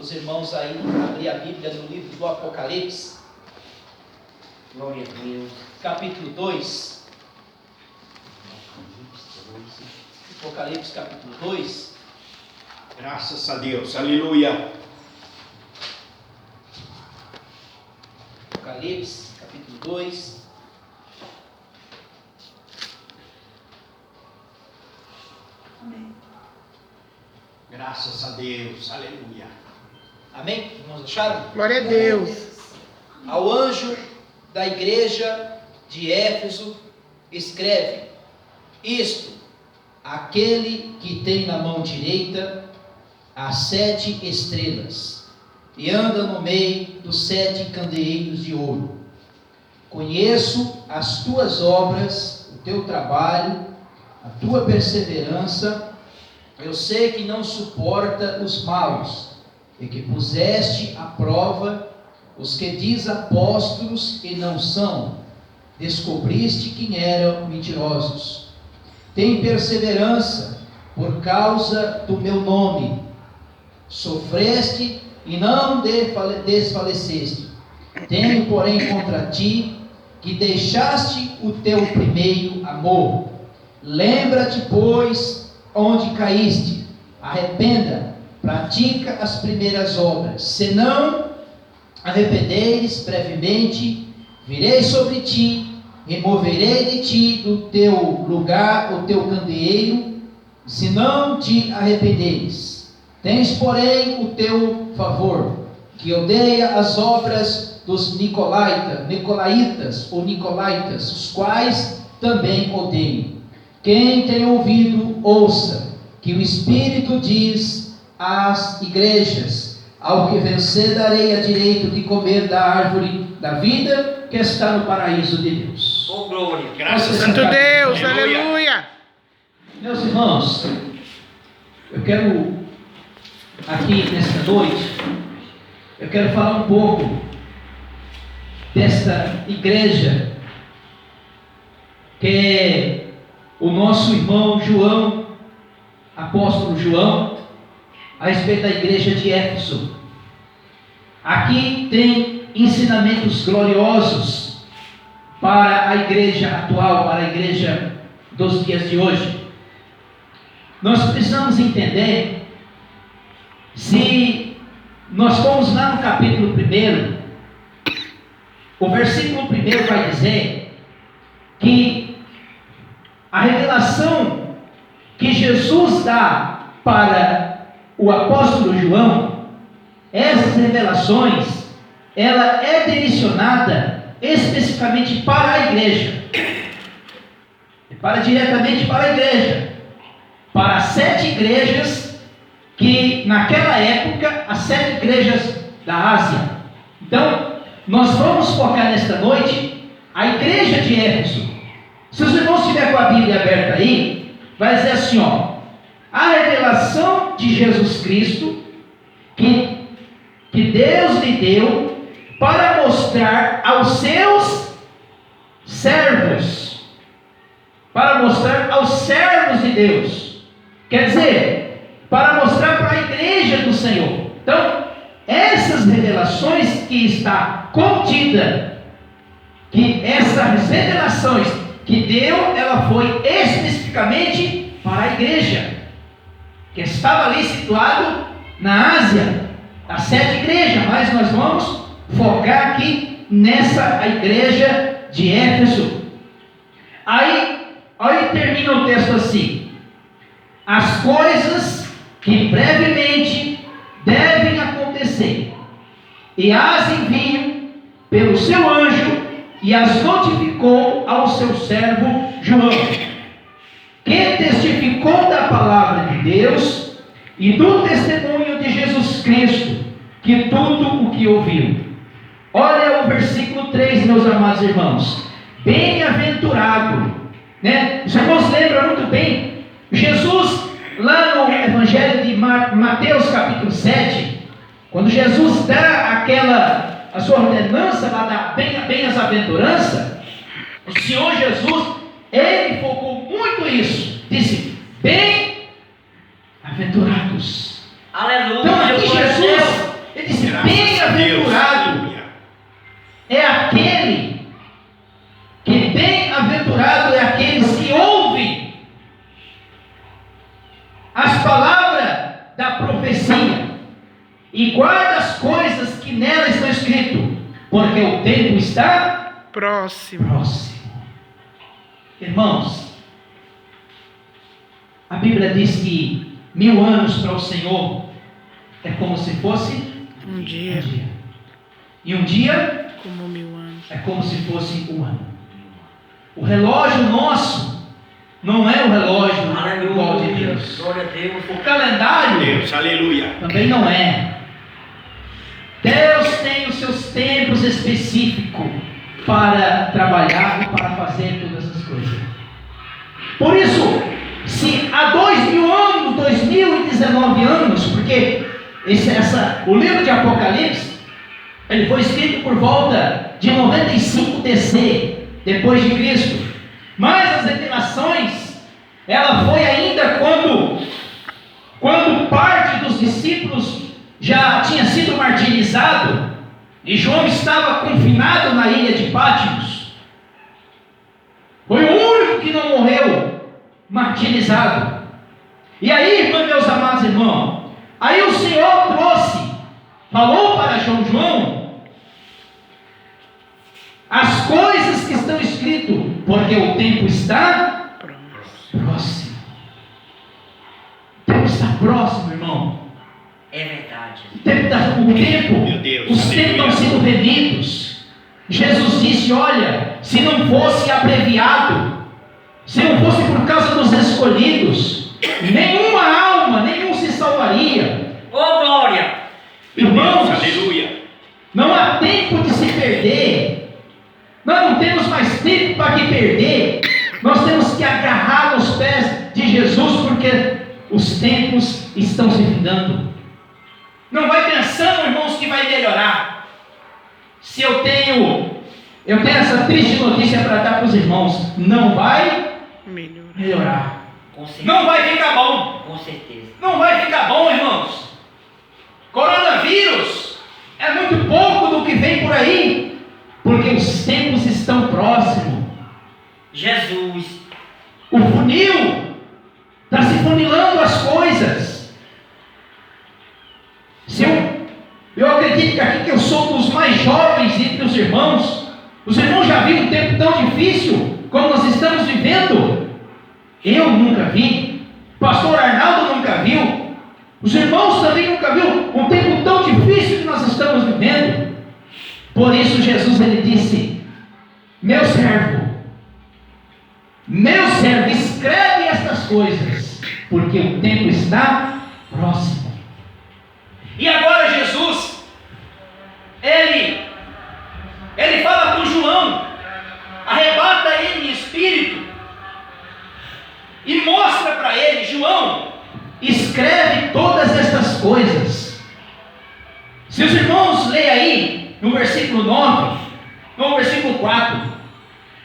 os irmãos aí abrir a Bíblia no livro do Apocalipse. Glória a Deus. Capítulo 2. Apocalipse capítulo 2. Graças a Deus, aleluia. Apocalipse capítulo 2. Amém. Graças a Deus, aleluia. Amém? Irmãos, acharam? Glória a Deus. Ao anjo da igreja de Éfeso escreve: isto, aquele que tem na mão direita as 7 estrelas e anda no meio dos 7 candeeiros de ouro. Conheço as tuas obras, o teu trabalho, a tua perseverança. Eu sei que não suporta os maus, e que puseste à prova os que diz apóstolos e não são. Descobriste quem eram mentirosos. Tem perseverança por causa do meu nome. Sofreste e não desfaleceste. Tenho, porém, contra ti que deixaste o teu primeiro amor. Lembra-te, pois, onde caíste. Arrependa, pratica as primeiras obras. Se não arrependeres brevemente, virei sobre ti, removerei de ti do teu lugar o teu candeeiro, se não te arrependeres. Tens, porém, o teu favor, que odeia as obras dos nicolaítas, os quais também odeio. Quem tem ouvido, ouça, que o Espírito diz às igrejas: ao que vencer darei a direito de comer da árvore da vida que está no paraíso de Deus. Oh, glória. Graças a Santo Deus, aleluia. aleluia. Meus irmãos, eu quero aqui nesta noite, eu quero falar um pouco desta igreja que é o nosso irmão João, apóstolo João, a respeito da igreja de Éfeso. Aqui tem ensinamentos gloriosos para a igreja atual, para a igreja dos dias de hoje. Nós precisamos entender, se nós formos lá no capítulo 1, o versículo 1 vai dizer que a revelação que Jesus dá para o apóstolo João, essas revelações, ela é direcionada especificamente para a igreja, diretamente para a igreja, para as 7 igrejas que naquela época, as 7 igrejas da Ásia. Então, nós vamos focar nesta noite a igreja de Éfeso. Se os irmãos estiverem com a Bíblia aberta aí, vai dizer assim, ó: a revelação de Jesus Cristo que Deus lhe deu para mostrar aos seus servos, para mostrar aos servos de Deus, quer dizer, para mostrar para a igreja do Senhor. Então, essas revelações que está contida, que essas revelações que deu, ela foi especificamente para a igreja que estava ali situado na Ásia, as 7 igrejas, mas nós vamos focar aqui nessa igreja de Éfeso. Aí termina o texto assim: as coisas que brevemente devem acontecer, e as envio pelo seu anjo, e as notificou ao seu servo João, que testificou da palavra de Deus e do testemunho de Jesus Cristo, que tudo o que ouviu. Olha o versículo 3, meus amados irmãos. Bem-aventurado, né? Os irmãos lembram muito bem, Jesus, lá no Evangelho de Mateus capítulo 7, quando Jesus dá a sua ordenança lá da bem-aventurança, o Senhor Jesus, ele focou muito isso, disse: bem-aventurados. Aleluia. Então aqui Jesus, bem-aventurado Aleluia. é aquele que bem-aventurado é aqueles que ouvem as palavras da profecia e guardam as coisas que nela estão escritas, porque o tempo está Próximo. Irmãos, a Bíblia diz que 1000 anos para o Senhor é como se fosse Um dia e um dia como 1000 anos. é como se fosse um ano. O relógio nosso não é o relógio igual de Aleluia. Deus. Glória a Deus. O calendário Deus, aleluia. também não é. Deus tem os seus tempos específicos para trabalhar e para fazer todas as coisas. Por isso, se há 2000 anos, 2019 anos, porque o livro de Apocalipse, ele foi escrito por volta de 95 DC, depois de Cristo. Mas as revelações, ela foi ainda quando parte dos discípulos já tinha sido martirizado, e João estava confinado na ilha de Patmos. Foi o único que não morreu martirizado. E aí, meus amados irmãos, aí o Senhor falou para João, as coisas que estão escritas, porque o tempo está próximo. O tempo está próximo, irmão. É verdade. O tempo, Meu Deus, os tempos estão sendo revidos. Jesus disse: olha, se não fosse abreviado, se não fosse por causa dos escolhidos, nenhuma alma, nenhum se salvaria. Ô glória! Irmãos, Deus, aleluia. não há tempo de se perder. Nós não temos mais tempo para que perder. Nós temos que agarrar os pés de Jesus, porque os tempos estão se findando. Não vai pensando, irmãos, que vai melhorar. Se eu tenho essa triste notícia para dar para os irmãos, não vai melhorar. Com certeza. Não vai ficar bom. Com certeza. Não vai ficar bom, irmãos. Coronavírus é muito pouco do que vem por aí, porque os tempos estão próximos. Jesus. O funil está se funilando as coisas. Eu acredito que aqui que eu sou dos mais jovens entre os irmãos já viram um tempo tão difícil como nós estamos vivendo? Eu nunca vi. Pastor Arnaldo nunca viu. Os irmãos também nunca viram um tempo tão difícil que nós estamos vivendo. Por isso Jesus ele disse: meu servo, escreve estas coisas, porque o tempo está próximo. E agora Jesus, ele fala com João, arrebata ele em espírito e mostra para ele: João, escreve todas estas coisas. Se os irmãos leem aí no versículo 9, no versículo 4,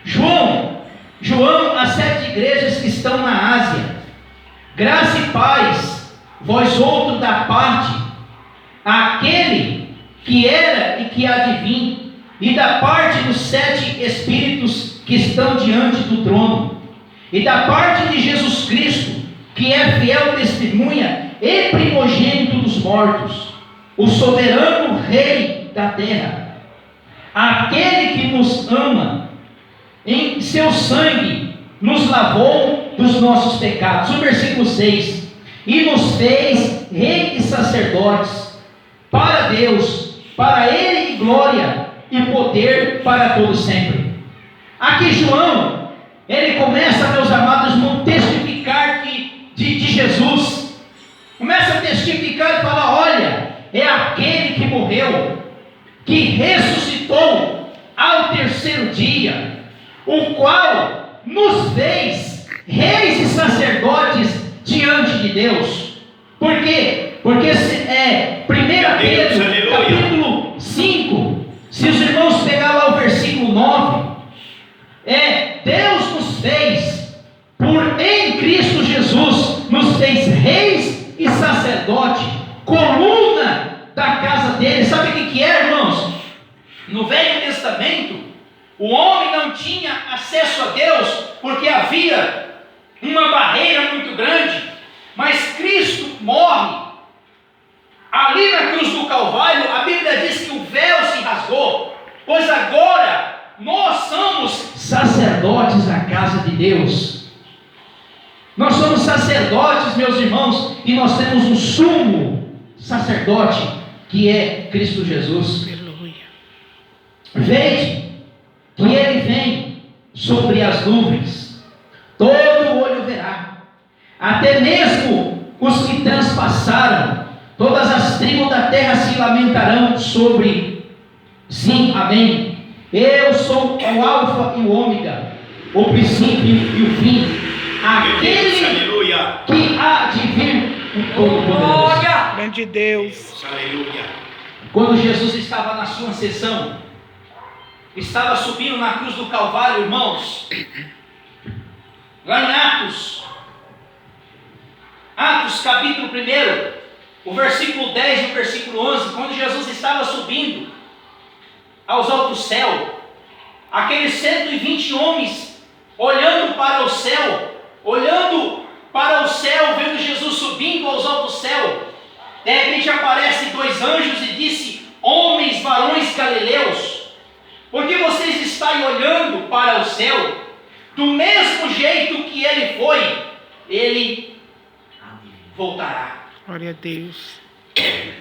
João, as 7 igrejas que estão na Ásia, graça e paz, vós outro da parte, aquele que era e que há de vir, e da parte dos 7 espíritos que estão diante do trono, e da parte de Jesus Cristo, que é fiel testemunha e primogênito dos mortos, o soberano Rei da terra, aquele que nos ama, em seu sangue nos lavou dos nossos pecados. O versículo 6: e nos fez rei e sacerdotes para Deus, para Ele glória e poder para todos sempre. Aqui João, ele começa, meus amados irmãos, testificar de Jesus. Começa a testificar e falar: olha, é aquele que morreu, que ressuscitou ao terceiro dia, o qual nos fez reis e sacerdotes diante de Deus. Por quê? Porque 1 Pedro capítulo 5, se os irmãos pegar lá o versículo 9, Deus nos fez, em Cristo Jesus, nos fez reis e sacerdote, coluna da casa dele. Sabe o que é, O homem não tinha acesso a Deus porque havia uma barreira muito grande, mas Cristo morre. Ali na cruz do Calvário, a Bíblia diz que o véu se rasgou, pois agora nós somos sacerdotes da casa de Deus. Nós somos sacerdotes, meus irmãos, e nós temos um sumo sacerdote, que é Cristo Jesus. Aleluia. Vede que ele vem sobre as nuvens, todo olho verá, até mesmo os que transpassaram, todas as tribos da terra se lamentarão sobre. Sim, amém. Eu sou o Alfa e o Ômega, o princípio e o fim, aquele Aleluia. que há de vir, o Todo-Poderoso. Glória. Nome de Deus. Aleluia. Quando Jesus estava na sua ascensão, estava subindo na cruz do Calvário, irmãos, lá em Atos capítulo 1, o versículo 10 e o versículo 11, quando Jesus estava subindo aos altos céus, aqueles 120 homens olhando para o céu, vendo Jesus subindo aos altos céus, de repente aparece dois anjos e disse: homens, varões galileus, por que vocês estão olhando para o céu? Do mesmo jeito que ele foi, ele voltará. Glória a Deus.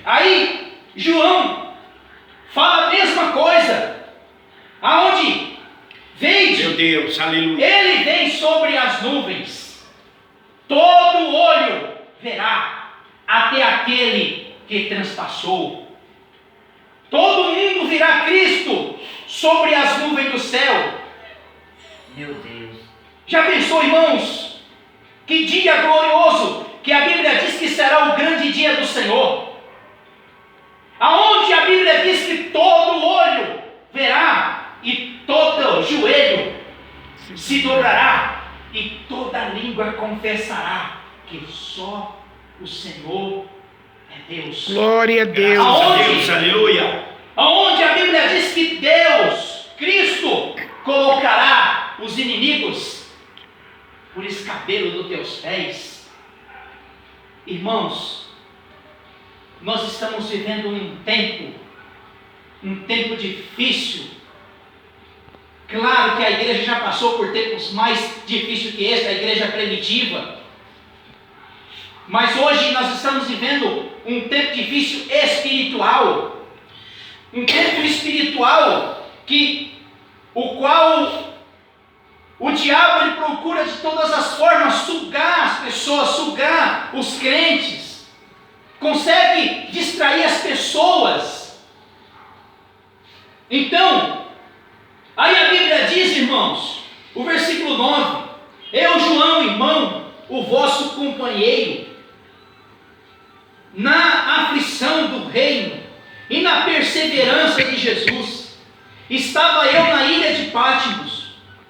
Aí João fala a mesma coisa, aonde vem, Meu Deus, aleluia. ele vem sobre as nuvens, todo olho verá, até aquele que transpassou. Todo mundo virá Cristo sobre as nuvens do céu. Meu Deus. Já pensou, irmãos? Que dia glorioso, que a Bíblia diz que será o grande dia do Senhor, aonde a Bíblia diz que todo olho verá e todo joelho se dobrará e toda língua confessará que só o Senhor é Deus. Glória a Deus. Graças a Deus, aleluia. Aonde a Bíblia diz que Deus, Cristo, colocará os inimigos por escabelo dos teus pés. Irmãos, nós estamos vivendo um tempo difícil. Claro que a igreja já passou por tempos mais difíceis que esse, a igreja primitiva. Mas hoje nós estamos vivendo um tempo difícil espiritual. Um tempo espiritual o qual o diabo ele procura de todas as formas sugar as pessoas, sugar os crentes. Consegue distrair as pessoas. Então, aí a Bíblia diz, irmãos, o versículo 9: eu, João, irmão, o vosso companheiro, na aflição do reino e na perseverança de Jesus, estava eu na ilha de Patmos,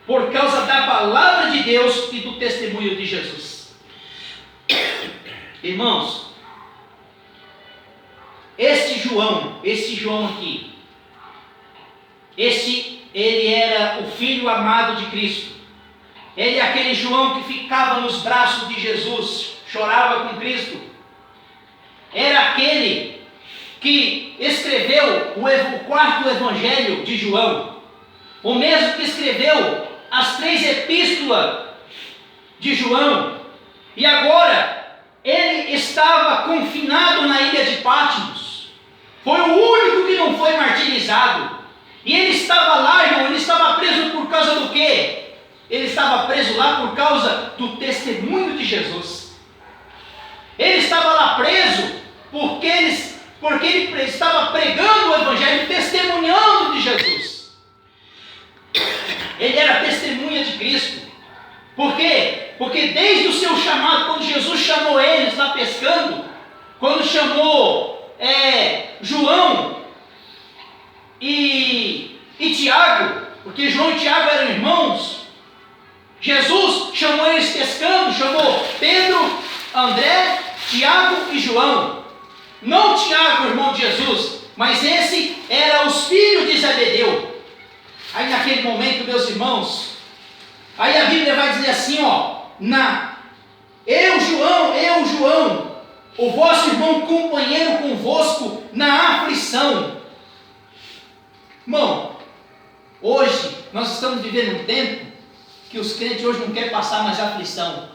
por causa da palavra de Deus e do testemunho de Jesus. Irmãos, este João aqui, ele era o filho amado de Cristo. Ele é aquele João que ficava nos braços de Jesus, chorava com Cristo. Era aquele que escreveu o quarto evangelho de João, o mesmo que escreveu as 3 epístolas de João. E agora ele estava confinado na ilha de Patmos. Foi o único que não foi martirizado. E ele estava lá, irmão, ele estava preso por causa do quê? Ele estava preso lá por causa do testemunho de Jesus. Ele estava lá preso porque ele estava pregando o evangelho, testemunhando de Jesus. Ele era testemunha de Cristo. Por quê? Porque desde o seu chamado, quando Jesus chamou eles lá pescando, quando chamou João e Tiago, porque João e Tiago eram irmãos, Jesus chamou eles pescando, chamou Pedro, André, Tiago e João. Não Tiago, irmão de Jesus, mas esse era os filhos de Zebedeu. Aí naquele momento irmãos, aí a Bíblia vai dizer assim, ó, eu João, o vosso irmão companheiro convosco na aflição. Irmão, hoje nós estamos vivendo um tempo que os crentes hoje não querem passar mais aflição.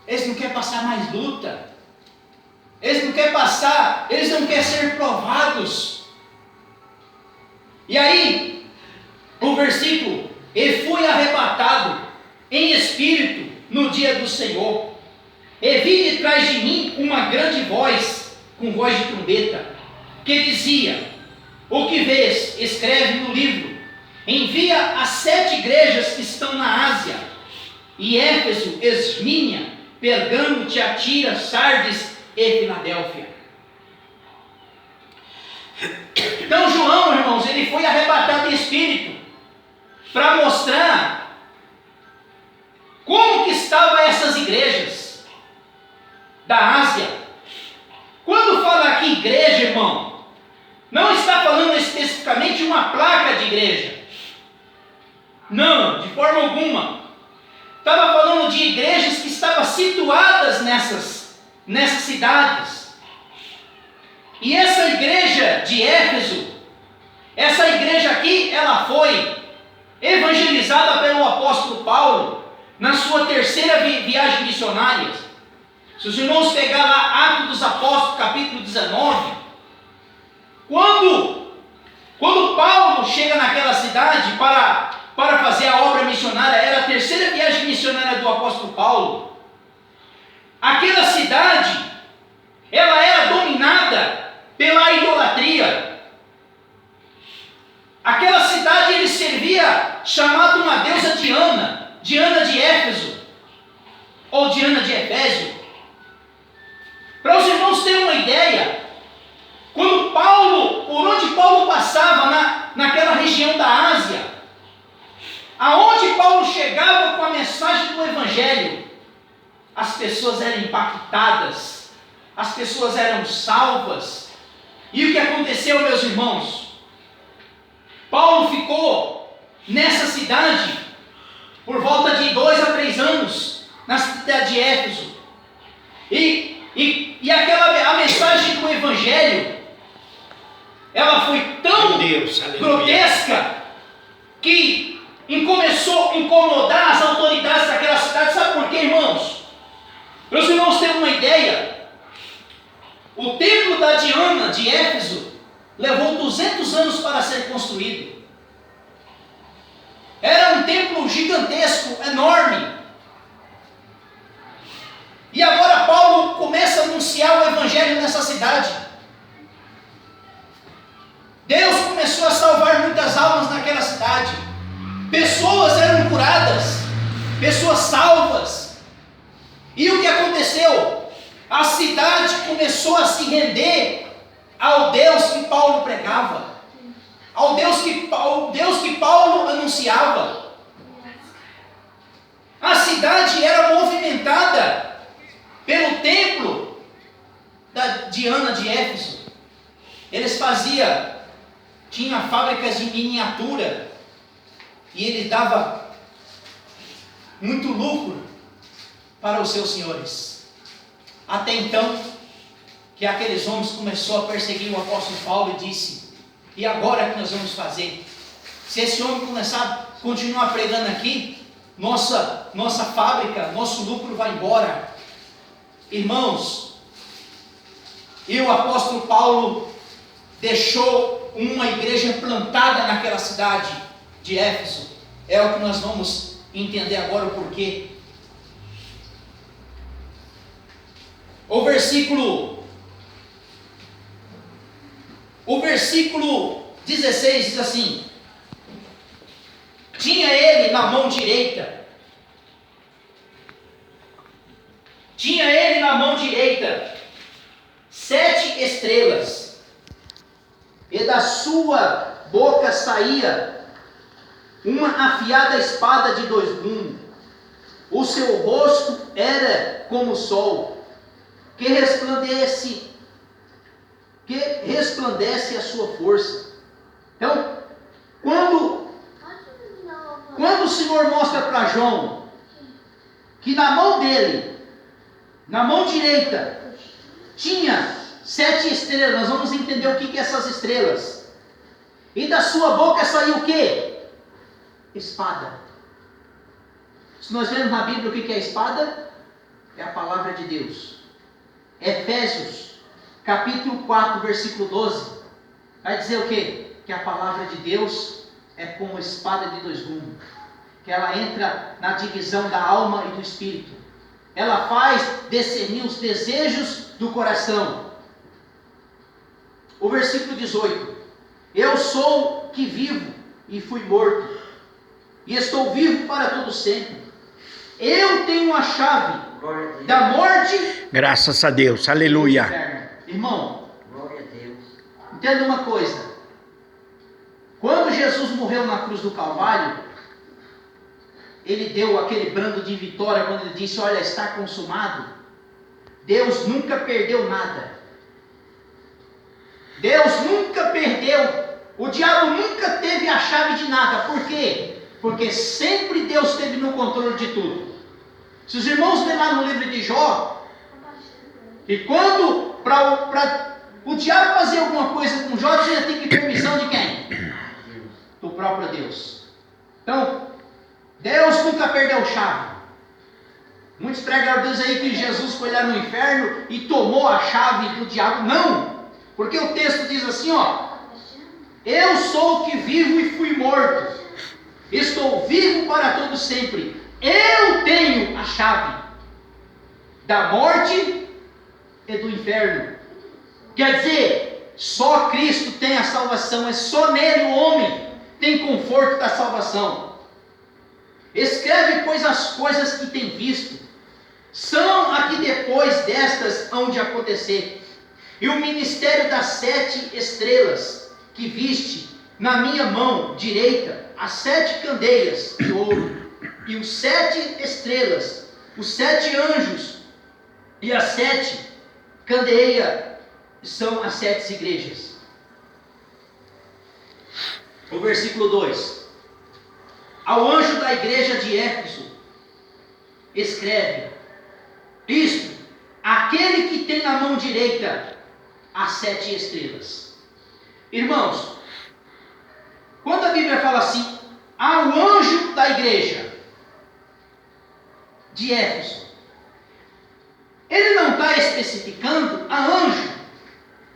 Eles não querem passar mais luta. Eles não querem ser provados. E aí, o versículo, ele foi arrebatado em espírito no dia do Senhor. E vi de trás de mim uma grande voz, com voz de trombeta, que dizia: o que vês, escreve no livro, envia as 7 igrejas que estão na Ásia, e Éfeso, Esmínia, Pergamo, Tiatira, Sardes e Filadélfia. Então João, irmãos, ele foi arrebatado em espírito para mostrar como que estavam essas igrejas da Ásia. Quando fala aqui igreja, irmão, não está falando especificamente de uma placa de igreja. Não, de forma alguma. Estava falando de igrejas que estavam situadas nessas cidades. E essa igreja de Éfeso, essa igreja aqui, ela foi evangelizada pelo apóstolo Paulo na sua 3ª viagem missionária. Se os irmãos pegar lá Atos dos Apóstolos, capítulo 19, quando Paulo chega naquela cidade para fazer a obra missionária, era a 3ª viagem missionária do apóstolo Paulo. Aquela cidade, ela era dominada pela idolatria. Aquela cidade, ele servia, chamado uma deusa Diana de Éfeso, ou Diana de Efésio. Para os irmãos terem uma ideia, por onde Paulo passava naquela região da Ásia, aonde Paulo chegava com a mensagem do Evangelho, as pessoas eram impactadas, as pessoas eram salvas. E o que aconteceu, meus irmãos? Paulo ficou nessa cidade por volta de 2 a 3 anos, na cidade de Éfeso. E a mensagem do Evangelho, ela foi tão grotesca que começou a incomodar as autoridades daquela cidade. Sabe por quê, irmãos? Para os irmãos terem uma ideia, o templo da Diana de Éfeso levou 200 anos para ser construído. Era um templo gigantesco, enorme. E agora Paulo começa a anunciar o Evangelho nessa cidade. Deus começou a salvar muitas almas naquela cidade. Pessoas eram curadas, pessoas salvas. E o que aconteceu? A cidade começou a se render ao Deus que Paulo pregava, ao Deus que Paulo anunciava. A cidade era movimentada pelo templo da Diana de Éfeso. Eles tinha fábricas de miniatura, e ele dava muito lucro para os seus senhores. Até então, que aqueles homens começaram a perseguir o apóstolo Paulo e disse: e agora o que nós vamos fazer? Se esse homem continuar pregando aqui, nossa fábrica, nosso lucro vai embora. Irmãos, e o apóstolo Paulo deixou uma igreja plantada naquela cidade de Éfeso. É o que nós vamos entender agora o porquê. O versículo 16 diz assim: tinha ele na mão direita 7 estrelas, e da sua boca saía uma afiada espada de 2 gumes. O seu rosto era como o sol, que resplandece a sua força. Então, quando Senhor mostra para João que na mão dele, na mão direita, tinha 7 estrelas, nós vamos entender o que é essas estrelas. E da sua boca saiu o que? Espada. Se nós vemos na Bíblia o que é espada, é a palavra de Deus. Efésios, capítulo 4, versículo 12, vai dizer o quê? Que a palavra de Deus é como espada de 2 gumes, que ela entra na divisão da alma e do espírito, ela faz discernir os desejos do coração. O versículo 18: eu sou que vivo e fui morto, e estou vivo para todo sempre. Eu tenho a chave da morte. Graças a Deus. Aleluia. Irmão, Glória a Deus. entenda uma coisa. Quando Jesus morreu na cruz do Calvário, ele deu aquele brando de vitória quando ele disse: olha, está consumado. Deus nunca perdeu nada. Deus nunca perdeu. O diabo nunca teve a chave de nada. Por quê? Porque sempre Deus esteve no controle de tudo. Se os irmãos lerem lá no livro de Jó, e quando para o diabo fazer alguma coisa com Jó, ele tem que ter permissão de quem? Do próprio Deus. Então, Deus nunca perdeu chave. Muitos pregadores aí que Jesus foi lá no inferno e tomou a chave do diabo. Não, porque o texto diz assim, ó: eu sou o que vivo e fui morto, estou vivo para todo sempre. Eu tenho a chave da morte e do inferno. Quer dizer, só Cristo tem a salvação, é só nele o homem tem conforto da salvação. Escreve, pois, as coisas que tem visto, são aqui depois destas hão de acontecer. E o ministério das 7 estrelas que viste na minha mão direita, as 7 candeias de ouro, e os 7 estrelas, os 7 anjos, e as 7 candeias são as 7 igrejas. O versículo 2: ao anjo da igreja de Éfeso escreve: isto, aquele que tem na mão direita as 7 estrelas. Irmãos, quando a Bíblia fala assim, ao anjo da igreja de Éfeso, ele não está especificando a anjo,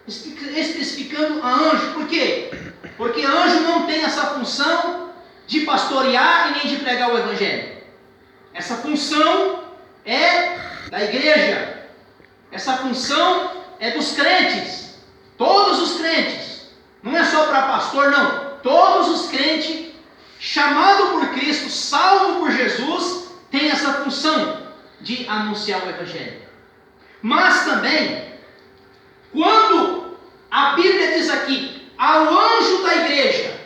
especificando a anjo. Por quê? Porque anjo não tem essa função de pastorear e nem de pregar o evangelho. Essa função é da igreja, essa função é dos crentes, todos os crentes, não é só para pastor, não. Todos os crentes, chamados por Cristo, salvos por Jesus, têm essa função de anunciar o evangelho. Mas também, quando a Bíblia diz aqui, ao anjo da igreja,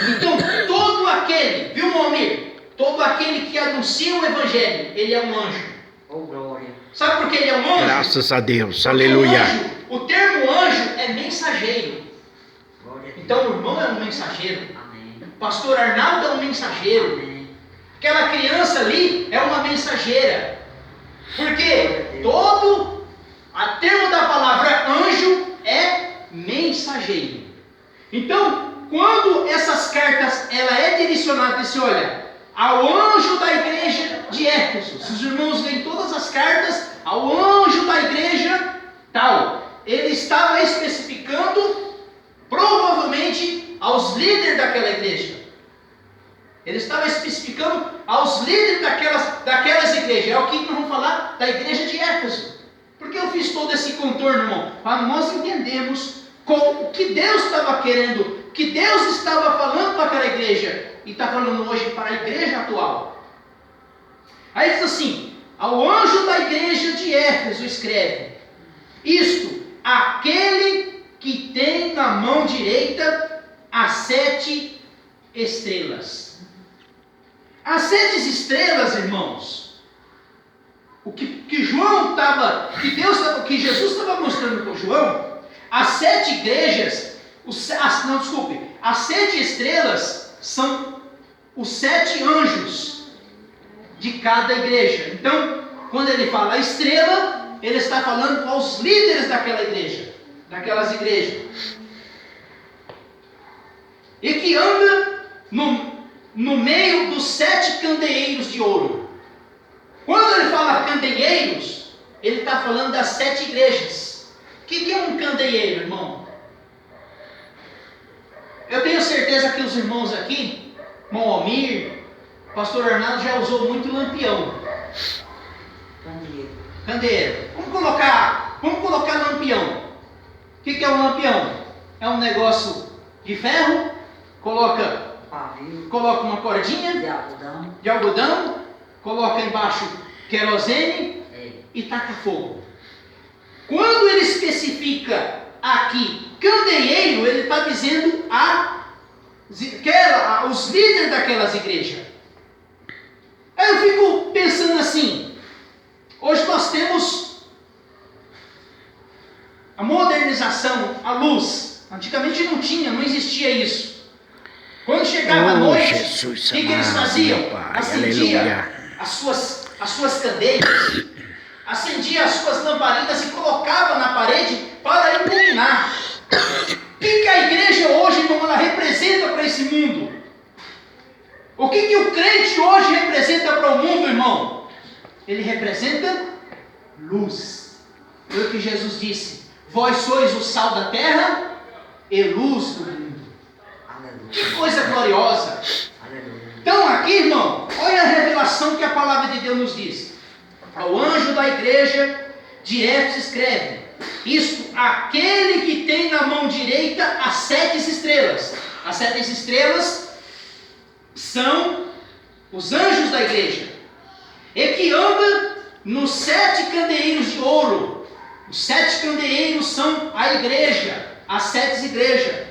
então todo aquele, viu, Moamir? Todo aquele que anuncia o evangelho, ele é um anjo. Oh, glória. Sabe por que ele é um anjo? Graças a Deus. Porque Aleluia. o termo anjo é mensageiro. Glória a Deus. Então o irmão é um mensageiro. Amém. O pastor Arnaldo é um mensageiro. Amém. Aquela criança ali é uma mensageira. Porque todo a termo da palavra anjo é mensageiro. Então, quando essas cartas ela é direcionada, diz: olha, ao anjo da igreja de Éfeso. Se os irmãos leem todas as cartas, ao anjo da igreja tal, ele estava especificando provavelmente aos líderes daquela igreja. Ele estava especificando aos líderes daquelas igrejas. É o que nós vamos falar da igreja de Éfeso. Por que eu fiz todo esse contorno, irmão? Para nós entendermos o que Deus estava querendo, o que Deus estava falando para aquela igreja, e está falando hoje para a igreja atual. Aí diz assim: ao anjo da igreja de Éfeso escreve: isto, aquele que tem na mão direita as 7 estrelas. As 7 estrelas, irmãos, o que João estava, que Jesus estava mostrando para João, as 7 igrejas, as 7 estrelas são os 7 anjos de cada igreja. Então, quando ele fala estrela, ele está falando aos líderes daquela igreja, daquelas igrejas. E que anda no meio dos 7 candeeiros de ouro. Quando ele fala candeeiros, ele está falando das 7 igrejas. O que é um candeeiro, irmão? Eu tenho certeza que os irmãos aqui, irmão Almir, pastor Arnaldo já usou muito lampião. Candeeiro. Vamos colocar lampião. O que é um lampião? É um negócio de ferro, coloca uma cordinha de algodão, coloca embaixo querosene e taca fogo. Quando ele especifica aqui candeeiro, ele está dizendo os líderes daquelas igrejas. Aí eu fico pensando assim, hoje nós temos a modernização, a luz. Antigamente não existia isso. Quando chegava a noite, o que eles faziam? Acendia as suas candeias, acendia as suas lamparinas e colocava na parede para iluminar. O que a igreja hoje, irmão, ela representa para esse mundo? O que o crente hoje representa para o mundo, irmão? Ele representa luz. Foi o que Jesus disse: vós sois o sal da terra e luz do mundo. Que coisa gloriosa! Então aqui, irmão, olha a revelação que a palavra de Deus nos diz. Ao anjo da igreja de Éfeso escreve: isto, aquele que tem na mão direita as 7 estrelas. As 7 estrelas são os anjos da igreja, e que anda nos 7 candeeiros de ouro. Os 7 candeeiros são a igreja, as 7 igrejas.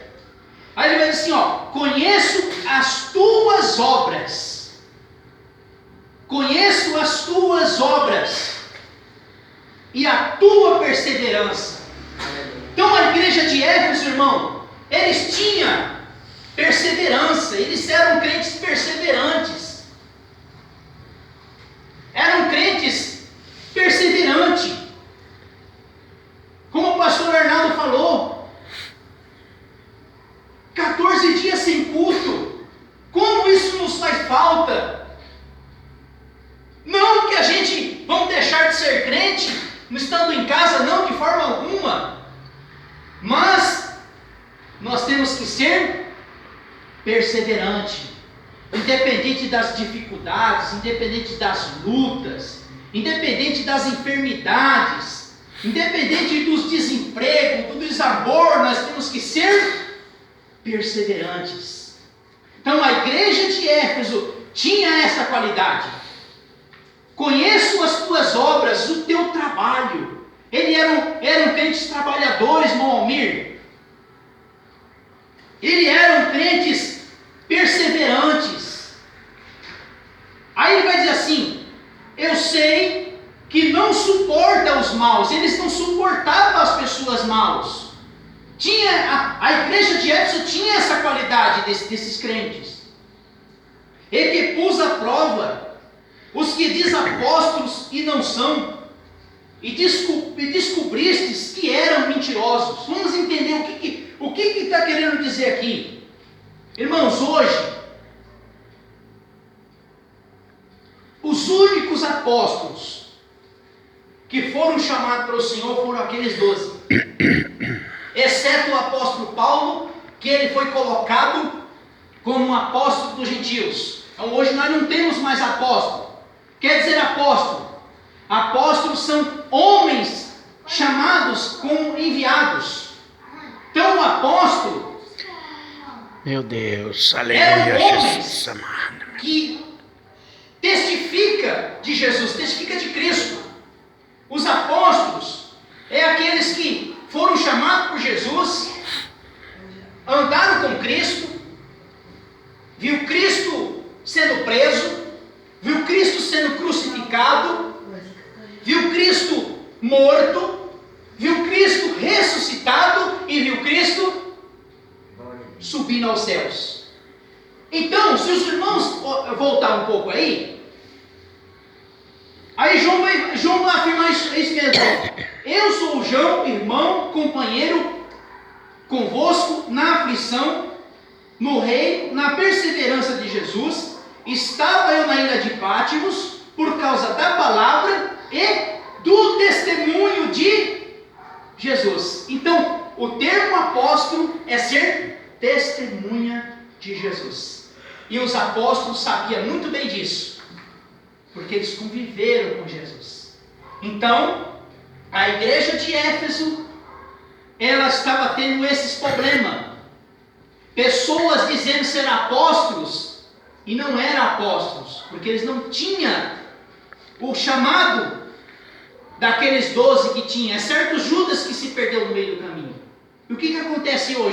Aí ele vai dizer assim, conheço as tuas obras. Conheço as tuas obras e a tua perseverança. Então a igreja de Éfeso, irmão, eles tinham perseverança, eles eram crentes perseverantes. Eram crentes perseverantes. Como o pastor Arnaldo falou, 14 dias sem culto. Como isso nos faz falta? Não que a gente vamos deixar de ser crente, estando em casa, não, de forma alguma. Mas nós temos que ser perseverante, independente das dificuldades, independente das lutas, independente das enfermidades, independente dos desempregos, do desamor, nós temos que ser perseverantes. Então a igreja de Éfeso tinha essa qualidade. Conheço as tuas obras, o teu trabalho. Eles eram crentes trabalhadores, irmão Almir. Eles eram crentes perseverantes. Aí ele vai dizer assim: eu sei que não suporta os maus. Eles não suportavam as pessoas maus. A igreja de Éfeso tinha essa qualidade desses crentes. E que pus à prova os que diz apóstolos e não são, e descobristes que eram mentirosos. Vamos entender o que está querendo dizer aqui. Irmãos, hoje, os únicos apóstolos que foram chamados pelo Senhor foram aqueles 12. Exceto o apóstolo Paulo, que ele foi colocado como um apóstolo dos gentios. Então hoje nós não temos mais apóstolo. Quer dizer apóstolo? Apóstolos são homens chamados como enviados. Então o apóstolo, meu Deus, aleluia, Jesus amado, que testifica de Jesus, testifica de Cristo. Os apóstolos é aqueles que foram chamados por Jesus, andaram com Cristo, viu Cristo sendo preso, viu Cristo sendo crucificado, viu Cristo morto, viu Cristo ressuscitado e viu Cristo subindo aos céus. Então, se os irmãos voltar um pouco aí João vai afirmar isso mesmo. Eu sou o João, irmão, companheiro convosco na aflição, no reino, na perseverança de Jesus. Estava eu na ilha de Pátimos por causa da palavra e do testemunho de Jesus. Então, o termo apóstolo é ser testemunha de Jesus. E os apóstolos sabiam muito bem disso, porque eles conviveram com Jesus. Então, a igreja de Éfeso, ela estava tendo esses problemas. Pessoas dizendo ser apóstolos e não eram apóstolos, porque eles não tinham o chamado daqueles 12 que tinha. É certo Judas que se perdeu no meio do caminho. E o que acontece hoje?